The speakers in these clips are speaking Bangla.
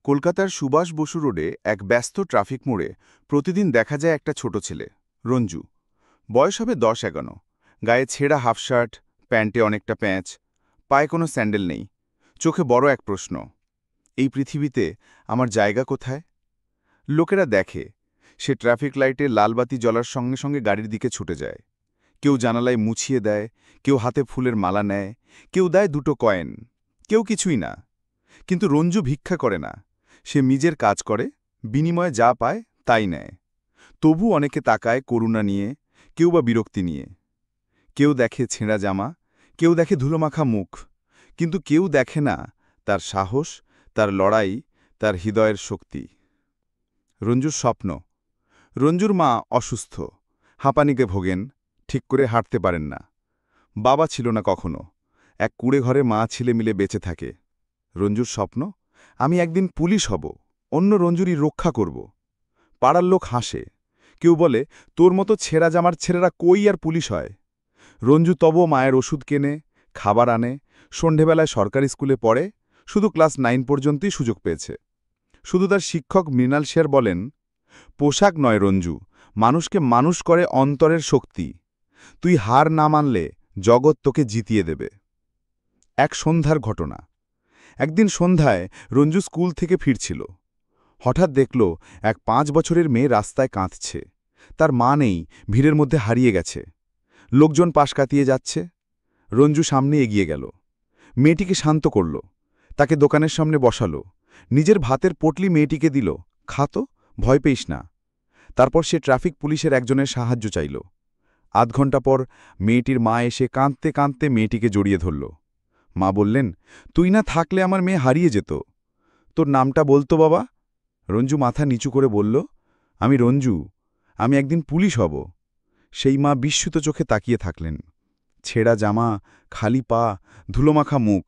কলকাতার সুভাষ বসু রোডে এক ব্যস্ত ট্রাফিক মোড়ে প্রতিদিন দেখা যায় একটা ছোট ছেলে রঞ্জু। বয়স হবে 10-11। গায়ে ছেঁড়া হাফ শার্ট, প্যান্টে অনেকটা প্যাঁচ, পায়ে কোনো স্যান্ডেল নেই। চোখে বড় এক প্রশ্ন, এই পৃথিবীতে আমার জায়গা কোথায়? লোকেরা দেখে সে ট্রাফিক লাইটে লালবাতি জ্বলার সঙ্গে সঙ্গে গাড়ির দিকে ছুটে যায়। কেউ জানালায় মুছিয়ে দেয়, কেউ হাতে ফুলের মালা নেয়, কেউ দেয় দুটো কয়েন, কেউ কিছুই না। কিন্তু রঞ্জু ভিক্ষা করে না, সে নিজের কাজ করে, বিনিময়ে যা পায় তাই নেয়। তবু অনেকে তাকায় করুণা নিয়ে, কেউ বা বিরক্তি নিয়ে। কেউ দেখে ছেঁড়া জামা, কেউ দেখে ধুলোমাখা মুখ, কিন্তু কেউ দেখে না তার সাহস, তার লড়াই, তার হৃদয়ের শক্তি। রঞ্জুর স্বপ্ন। রঞ্জুর মা অসুস্থ, হাঁপানিকে ভোগেন, ঠিক করে হাঁটতে পারেন না। বাবা ছিল না কখনো, এক কুঁড়ে ঘরে মা ছেলে মিলে বেঁচে থাকে। রঞ্জুর স্বপ্ন, আমি একদিন পুলিশ হব, অন্য রঞ্জুরই রক্ষা করব। পাড়ার লোক হাসে, কেউ বলে তোর মতো ছেঁড়া জামার ছেলেরা কই আর পুলিশ হয়। রঞ্জু তবুও মায়ের ওষুধ কেনে, খাবার আনে, সন্ধেবেলায় সরকারি স্কুলে পড়ে, শুধু ক্লাস 9 পর্যন্তই সুযোগ পেয়েছে। শুধু তার শিক্ষক মৃণাল শের বলেন, পোশাক নয় রঞ্জু, মানুষকে মানুষ করে অন্তরের শক্তি। তুই হার না মানলে জগৎ তোকে জিতিয়ে দেবে। এক সন্ধ্যার ঘটনা। একদিন সন্ধ্যায় রঞ্জু স্কুল থেকে ফিরছিল। হঠাৎ দেখল এক 5 বছরের মেয়ে রাস্তায় কাঁদছে। তার মা নেই, ভিড়ের মধ্যে হারিয়ে গেছে। লোকজন পাশ কাটিয়ে যাচ্ছে। রঞ্জু সামনে এগিয়ে গেল, মেয়েটিকে শান্ত করল, তাকে দোকানের সামনে বসালো, নিজের ভাতের পটলি মেয়েটিকে দিল, খাতো, ভয় পেইস না। তারপর সে ট্রাফিক পুলিশের একজনের সাহায্য চাইল। আধ ঘণ্টা পর মেয়েটির মা এসে কাঁদতে কাঁদতে মেয়েটিকে জড়িয়ে ধরল। মা বললেন, তুই না থাকলে আমার মেয়ে হারিয়ে যেত। তোর নামটা বলতো বাবা? রঞ্জু মাথা নিচু করে বলল, আমি রঞ্জু, আমি একদিন পুলিশ হব। সেই মা বিস্মিত চোখে তাকিয়ে থাকলেন। ছেঁড়া জামা, খালি পা, ধুলোমাখা মুখ,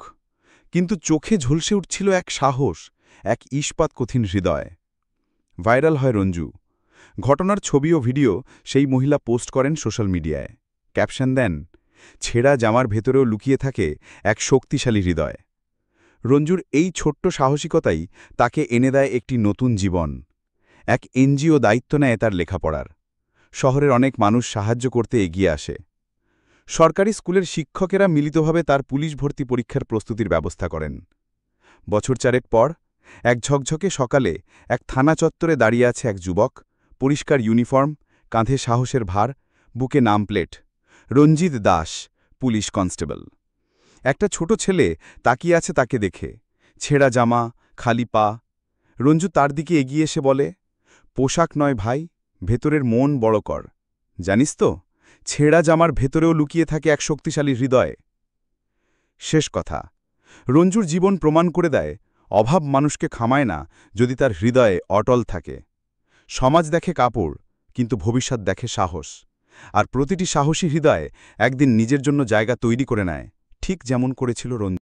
কিন্তু চোখে ঝলসে উঠছিল এক সাহস, এক ইস্পাত কঠিন হৃদয়। ভাইরাল হয় রঞ্জু। ঘটনার ছবি ও ভিডিও সেই মহিলা পোস্ট করেন সোশ্যাল মিডিয়ায়। ক্যাপশন দেন, ছেঁড়া জামার ভেতরেও লুকিয়ে থাকে এক শক্তিশালী হৃদয়। রঞ্জুর এই ছোট্ট সাহসিকতাই তাকে এনে দেয় একটি নতুন জীবন। এক এনজিও দায়িত্ব নেয় তার লেখাপড়ার। শহরের অনেক মানুষ সাহায্য করতে এগিয়ে আসে। সরকারি স্কুলের শিক্ষকেরা মিলিতভাবে তার পুলিশ ভর্তি পরীক্ষার প্রস্তুতির ব্যবস্থা করেন। বছর 4 পর এক ঝকঝকে সকালে এক থানা চত্বরে দাঁড়িয়ে আছে এক যুবক, পরিষ্কার ইউনিফর্ম, কাঁধে সাহসের ভার, বুকে নাম প্লেট, রঞ্জিত দাস, পুলিশ কনস্টেবল। একটা ছোট ছেলে তাকিয়ে আছে তাকে দেখে, ছেঁড়া জামা, খালি পা। রঞ্জু তার দিকে এগিয়ে এসে বলে, পোশাক নয় ভাই, ভেতরের মন বড় কর। জানিস তো, ছেঁড়া জামার ভেতরেও লুকিয়ে থাকে এক শক্তিশালী হৃদয়। শেষ কথা, রঞ্জুর জীবন প্রমাণ করে দেয়, অভাব মানুষকে খামায় না যদি তার হৃদয়ে অটল থাকে। সমাজ দেখে কাপড়, কিন্তু ভবিষ্যৎ দেখে সাহস। আর প্রতিটি সাহসী হৃদয় একদিন নিজের জন্য জায়গা তৈরি করে নেয়, ঠিক যেমন করেছিল রঞ্জু।